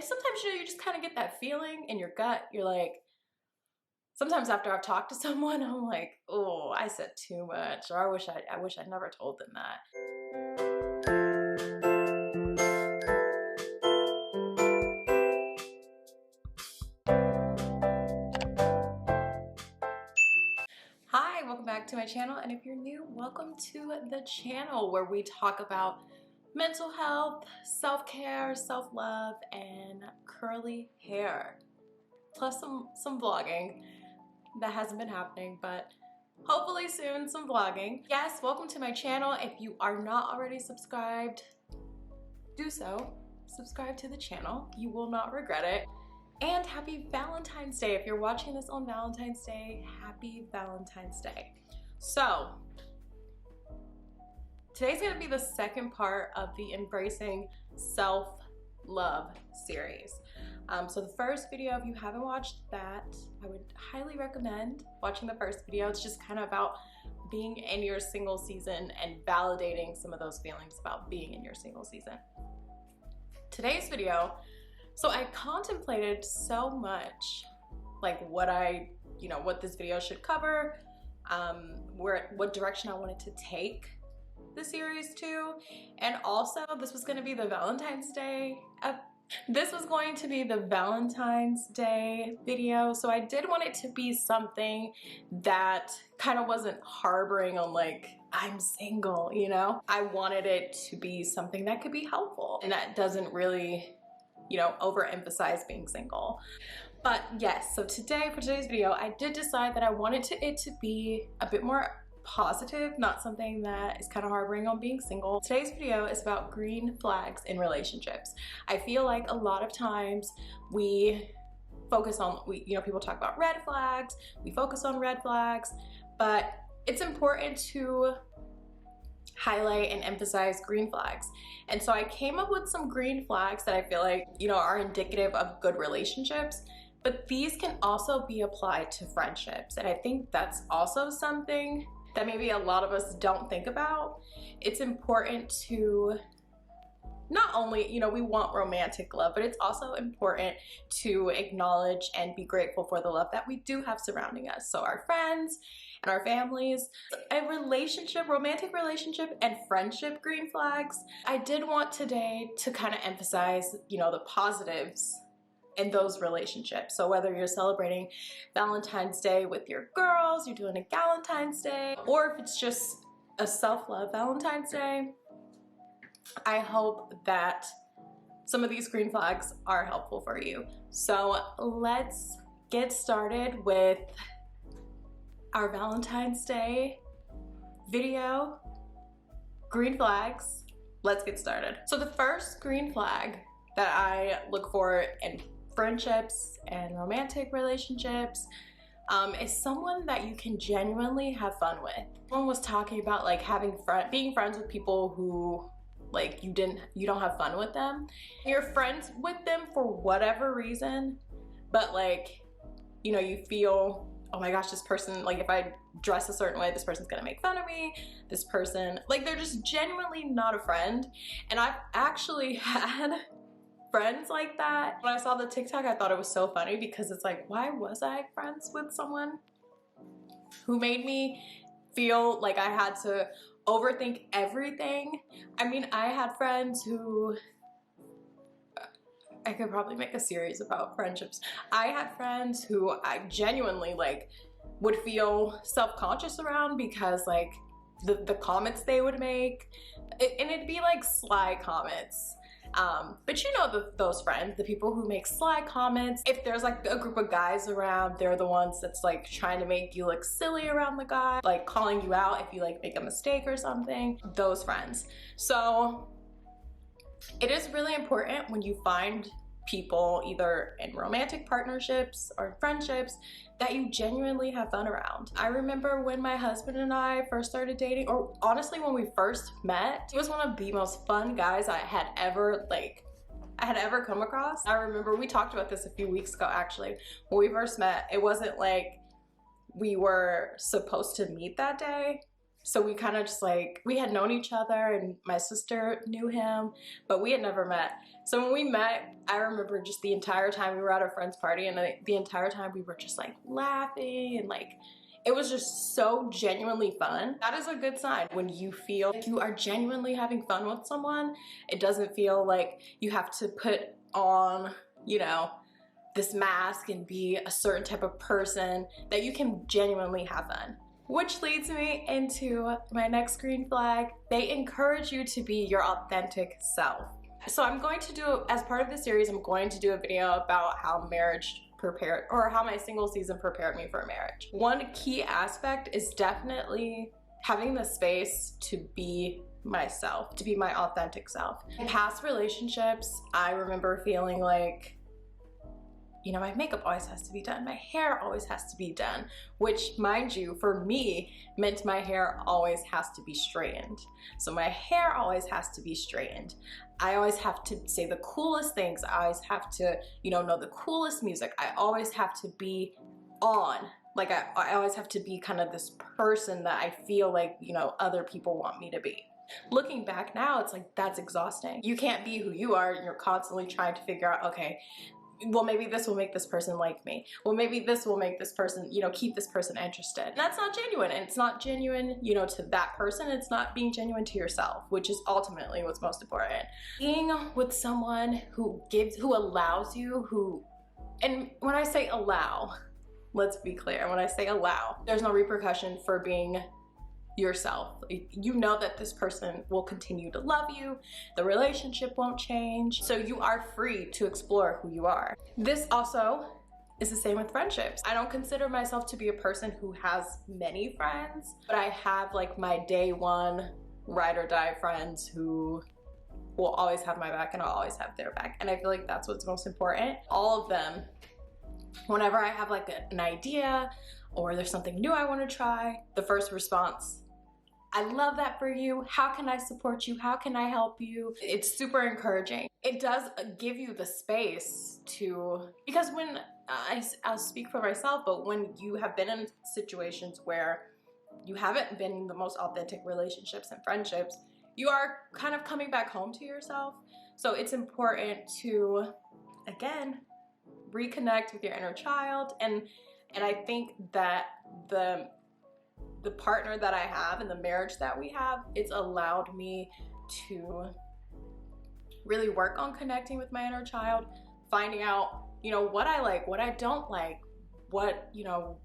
sometimes you just kind of get that feeling in your gut. You're like, sometimes after I've talked to someone, I'm like, oh, I said too much, or I wish I never told them that. Hi, welcome back to my channel, and if you're new, welcome to the channel where we talk about mental health, self-care, self-love, and curly hair. Plus some vlogging that hasn't been happening, but hopefully soon some vlogging. Yes, welcome to my channel. If you are not already subscribed, do so. Subscribe to the channel. You will not regret it. And happy Valentine's Day. If you're watching this on Valentine's Day, happy Valentine's Day. So, today's gonna be the second part of the Embracing Self-Love series. So the first video, if you haven't watched that, I would highly recommend watching the first video. It's just kind of about being in your single season and validating some of those feelings about being in your single season. Today's video, so I contemplated so much, like what this video should cover, what direction I wanted to take the series to, and also this was going to be the Valentine's Day. This was going to be the Valentine's Day video, so I did want it to be something that kind of wasn't harboring on like, I'm single, you know? I wanted it to be something that could be helpful and that doesn't really, overemphasize being single. But yes, so today, for today's video, I did decide that I wanted it to be a bit more positive, not something that is kind of harboring on being single. Today's video is about green flags in relationships. I feel like a lot of times we focus on, people talk about red flags, we focus on red flags, but it's important to highlight and emphasize green flags. And so I came up with some green flags that I feel like, are indicative of good relationships, but these can also be applied to friendships. And I think that's also something that maybe a lot of us don't think about. It's important to not only, we want romantic love, but it's also important to acknowledge and be grateful for the love that we do have surrounding us. So our friends and our families, a relationship, romantic relationship and friendship green flags. I did want today to kind of emphasize, the positives in those relationships. So whether you're celebrating Valentine's Day with your girls, you're doing a Galentine's Day, or if it's just a self-love Valentine's Day, I hope that some of these green flags are helpful for you. So let's get started with our Valentine's Day video, green flags. Let's get started. So the first green flag that I look for in friendships and romantic relationships is someone that you can genuinely have fun with. Someone was talking about like being friends with people who like you don't have fun with them. You're friends with them for whatever reason, but like, you feel, oh my gosh, this person, like if I dress a certain way, this person's gonna make fun of me. This person, like they're just genuinely not a friend. And I've actually had friends like that. When I saw the TikTok, I thought it was so funny because it's like, why was I friends with someone who made me feel like I had to overthink everything? I mean, I had friends who, I could probably make a series about friendships. I had friends who I genuinely like would feel self-conscious around because like the comments they would make, and it'd be like sly comments. But those friends, the people who make sly comments, if there's like a group of guys around, they're the ones that's like trying to make you look silly around the guy, like calling you out if you like make a mistake or something, those friends. So it is really important when you find people either in romantic partnerships or friendships that you genuinely have fun around. I remember when my husband and I first started dating, or honestly when we first met, he was one of the most fun guys I had ever come across. I remember we talked about this a few weeks ago actually. When we first met, it wasn't like we were supposed to meet that day. So we kind of just like, we had known each other and my sister knew him, but we had never met. So when we met, I remember just the entire time we were at a friend's party, and the entire time we were just like laughing and like, it was just so genuinely fun. That is a good sign when you feel like you are genuinely having fun with someone. It doesn't feel like you have to put on, you know, this mask and be a certain type of person, that you can genuinely have fun. Which leads me into my next green flag. They encourage you to be your authentic self. So I'm going to do, as part of the series, I'm going to do a video about how marriage prepared, or how my single season prepared me for marriage. One key aspect is definitely having the space to be myself, to be my authentic self. In past relationships, I remember feeling like, you know, my makeup always has to be done, my hair always has to be done, which, mind you, for me meant my hair always has to be straightened. So my hair always has to be straightened. I always have to say the coolest things. I always have to, you know the coolest music. I always have to be on. Like I always have to be kind of this person that I feel like, you know, other people want me to be. Looking back now, it's like, that's exhausting. You can't be who you are. You're constantly trying to figure out, okay, well, maybe this will make this person like me. Well, maybe this will make this person, you know, keep this person interested. And that's not genuine. And it's not genuine, you know, to that person. It's not being genuine to yourself, which is ultimately what's most important. Being with someone who allows you, and when I say allow, let's be clear, when I say allow, there's no repercussion for being yourself. You know that this person will continue to love you, the relationship won't change, so you are free to explore who you are. This also is the same with friendships. I don't consider myself to be a person who has many friends, but I have like my day one ride or die friends who will always have my back and I'll always have their back. And I feel like that's what's most important. All of them, whenever I have like an idea or there's something new I want to try, the first response, I love that for you. How can I support you? How can I help you? It's super encouraging. It does give you the space to, because when I'll speak for myself, but when you have been in situations where you haven't been in the most authentic relationships and friendships, you are kind of coming back home to yourself. So it's important to, again, reconnect with your inner child. And I think that the partner that I have and the marriage that we have, it's allowed me to really work on connecting with my inner child, finding out, you know, what I like, what I don't like, what, you know,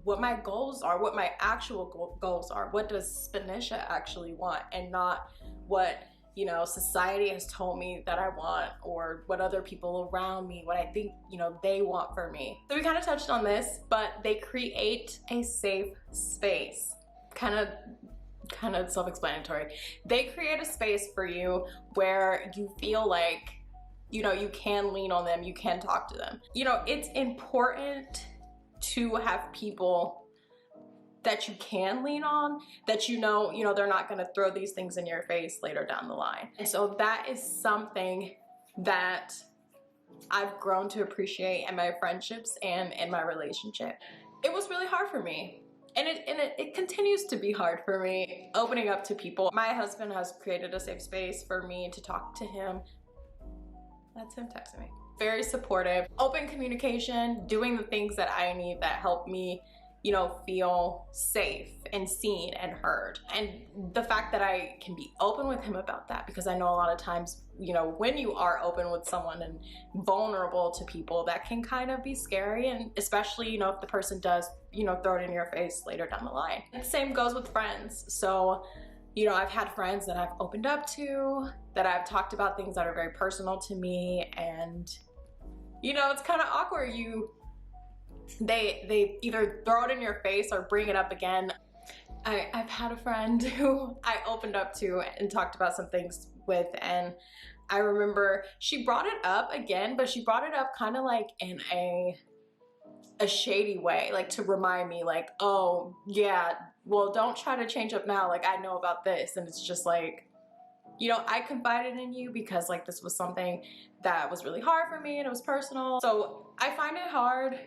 what my goals are, what my actual goals are, what does Spanisha actually want, and not what, you know, society has told me that I want, or what other people around me, what I think, you know, they want for me. So we kind of touched on this, but they create a safe space. Kind of self-explanatory. They create a space for you where you feel like, you know, you can lean on them, you can talk to them. You know, it's important to have people that you can lean on, that you know they're not going to throw these things in your face later down the line. And so that is something that I've grown to appreciate in my friendships and in my relationship. It was really hard for me, and it continues to be hard for me, opening up to people. My husband has created a safe space for me to talk to him. That's him texting me. Very supportive, open communication, doing the things that I need that help me, you know, feel safe and seen and heard. And the fact that I can be open with him about that, because I know a lot of times, you know, when you are open with someone and vulnerable to people, that can kind of be scary, and especially, you know, if the person does, you know, throw it in your face later down the line. And the same goes with friends. So, you know, I've had friends that I've opened up to, that I've talked about things that are very personal to me, and, you know, it's kind of awkward. They either throw it in your face or bring it up again. I've had a friend who I opened up to and talked about some things with, and I remember she brought it up again, but she brought it up kind of like in a shady way, like to remind me, like, oh yeah, well, don't try to change up now, like I know about this. And it's just like, you know, I confided in you because like this was something that was really hard for me and it was personal. So I find it hard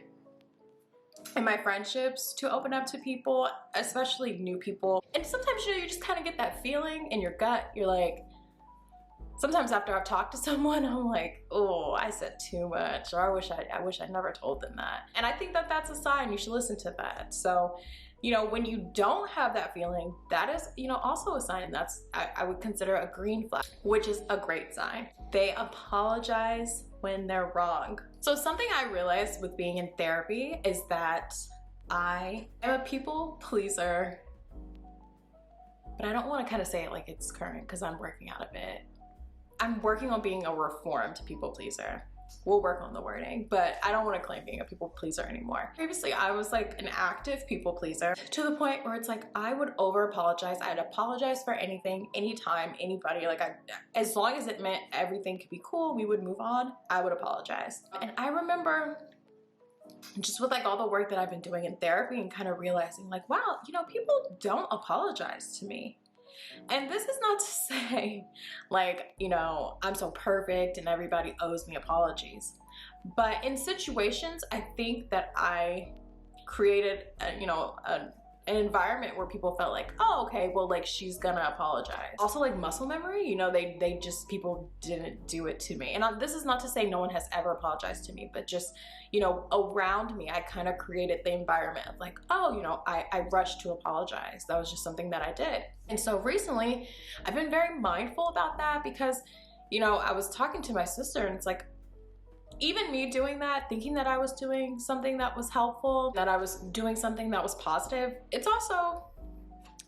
in my friendships to open up to people, especially new people. And sometimes, you know, you just kind of get that feeling in your gut. You're like, sometimes after I've talked to someone, I'm like, oh, I said too much, or I wish I never told them that. And I think that that's a sign. You should listen to that. So, you know, when you don't have that feeling, that is, you know, also a sign. That's, I would consider a green flag, which is a great sign. They apologize when they're wrong. So something I realized with being in therapy is that I am a people pleaser, but I don't want to kind of say it like it's current because I'm working out of it. I'm working on being a reformed people pleaser. We'll work on the wording, but I don't want to claim being a people pleaser anymore. Previously, I was like an active people pleaser to the point where it's like I would over apologize. I'd apologize for anything, anytime, anybody. Like as long as it meant everything could be cool, we would move on, I would apologize. And I remember just with like all the work that I've been doing in therapy and kind of realizing like, wow, you know, people don't apologize to me. And this is not to say like, you know, I'm so perfect and everybody owes me apologies. But in situations, I think that I created, an environment where people felt like, oh, okay, well, like she's gonna apologize. Also like muscle memory, you know, they just, people didn't do it to me. And this is not to say no one has ever apologized to me, but just, you know, around me, I kind of created the environment of like, oh, you know, I rushed to apologize. That was just something that I did. And so recently I've been very mindful about that because, you know, I was talking to my sister and it's like, even me doing that, thinking that I was doing something that was helpful, that I was doing something that was positive, it's also,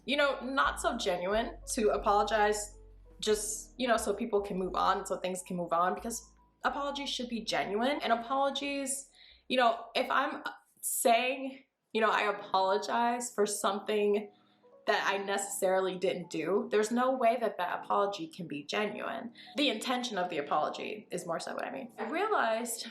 you know, not so genuine to apologize just, you know, so people can move on, so things can move on, because apologies should be genuine. And apologies, you know, if I'm saying, you know, I apologize for something that I necessarily didn't do, there's no way that that apology can be genuine. The intention of the apology is more so what I mean. I realized,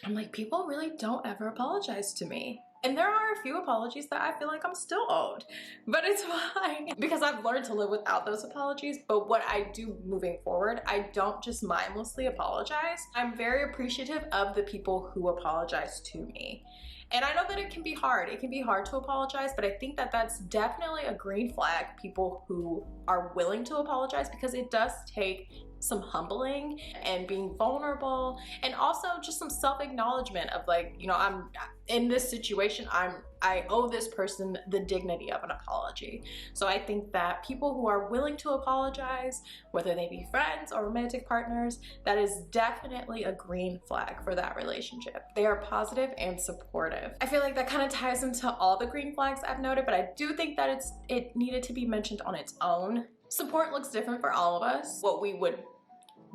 I'm like, people really don't ever apologize to me. And there are a few apologies that I feel like I'm still owed, but it's fine because I've learned to live without those apologies. But what I do moving forward, I don't just mindlessly apologize. I'm very appreciative of the people who apologize to me. And I know that it can be hard. It can be hard to apologize, but I think that that's definitely a green flag, people who are willing to apologize, because it does take some humbling and being vulnerable, and also just some self-acknowledgement of like, you know, I'm in this situation, I owe this person the dignity of an apology. So I think that people who are willing to apologize, whether they be friends or romantic partners, that is definitely a green flag for that relationship. They are positive and supportive. I feel like that kind of ties into all the green flags I've noted, but I do think that it needed to be mentioned on its own. Support looks different for all of us. What we would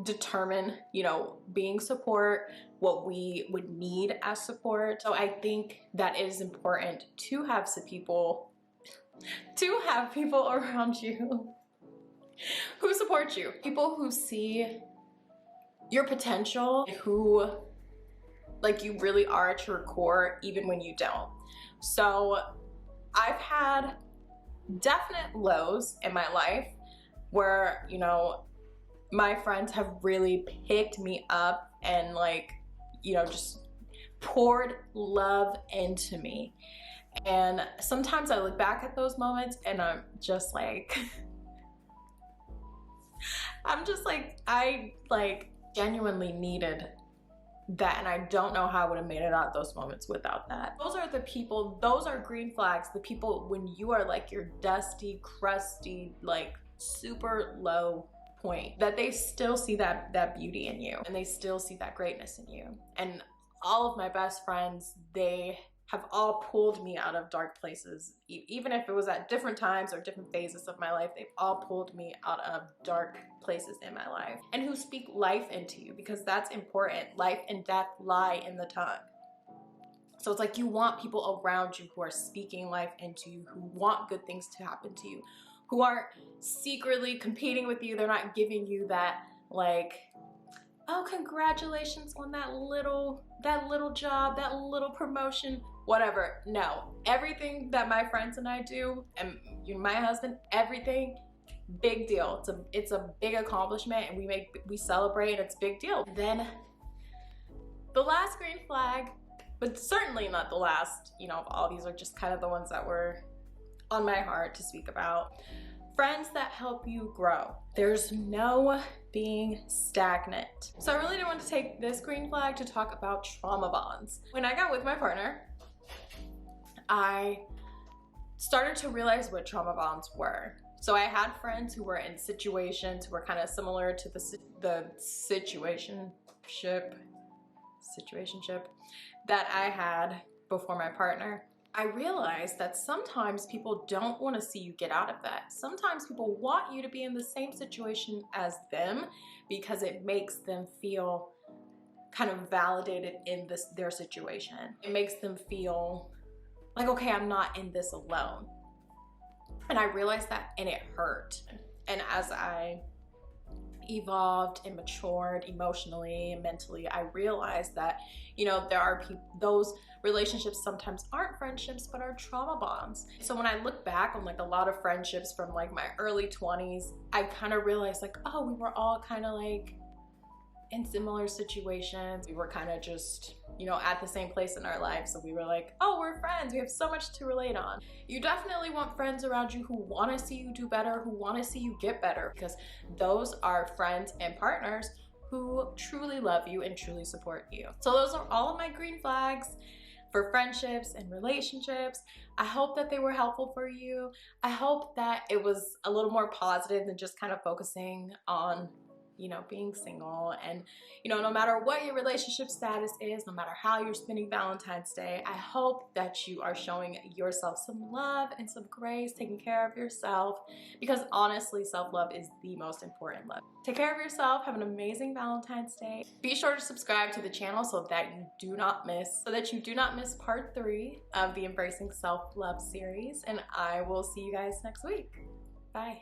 determine, you know, being support, what we would need as support. So I think that it is important to have some people, to have people around you who support you, people who see your potential, who like you really are at your core even when you don't. So I've had definite lows in my life where, you know, my friends have really picked me up and like, you know, just poured love into me. And sometimes I look back at those moments and I'm just like, I genuinely needed that, and I don't know how I would have made it out of those moments without that. Those are the people, those are green flags, the people when you are like your dusty, crusty, like super low point, that they still see that beauty in you, and they still see that greatness in you. And all of my best friends, they have all pulled me out of dark places. Even if it was at different times or different phases of my life, they've all pulled me out of dark places in my life, and who speak life into you, because that's important. Life and death lie in the tongue. So it's like you want people around you who are speaking life into you, who want good things to happen to you, who aren't secretly competing with you. They're not giving you that like, oh, congratulations on that little job, that little promotion, whatever. No, everything that my friends and I do, and my husband, everything, big deal. It's a big accomplishment, and we celebrate, and it's a big deal. Then the last green flag but certainly not the last. You know, all these are just kind of the ones that were on my heart to speak about. Friends that help you grow. There's no being stagnant. So I really didn't want to take this green flag to talk about trauma bonds. When I got with my partner, I started to realize what trauma bonds were. So I had friends who were in situations who were kind of similar to the situationship that I had before my partner. I realized that sometimes people don't want to see you get out of that. Sometimes people want you to be in the same situation as them because it makes them feel kind of validated in their situation. It makes them feel like, okay, I'm not in this alone. And I realized that, and it hurt. And as I evolved and matured emotionally and mentally, I realized that, you know, there are those relationships sometimes aren't friendships but are trauma bonds. So when I look back on like a lot of friendships from like my early 20s, I kind of realized like, oh, we were all kind of like in similar situations. We were kind of just, you know, at the same place in our lives. So we were like, oh, we're friends. We have so much to relate on. You definitely want friends around you who want to see you do better, who want to see you get better, because those are friends and partners who truly love you and truly support you. So those are all of my green flags for friendships and relationships. I hope that they were helpful for you. I hope that it was a little more positive than just kind of focusing on, you know, being single. And, you know, no matter what your relationship status is, no matter how you're spending Valentine's Day, I hope that you are showing yourself some love and some grace, taking care of yourself, because honestly, self-love is the most important love. Take care of yourself. Have an amazing Valentine's Day. Be sure to subscribe to the channel so that you do not miss part 3 of the Embracing Self-Love series. And I will see you guys next week. Bye.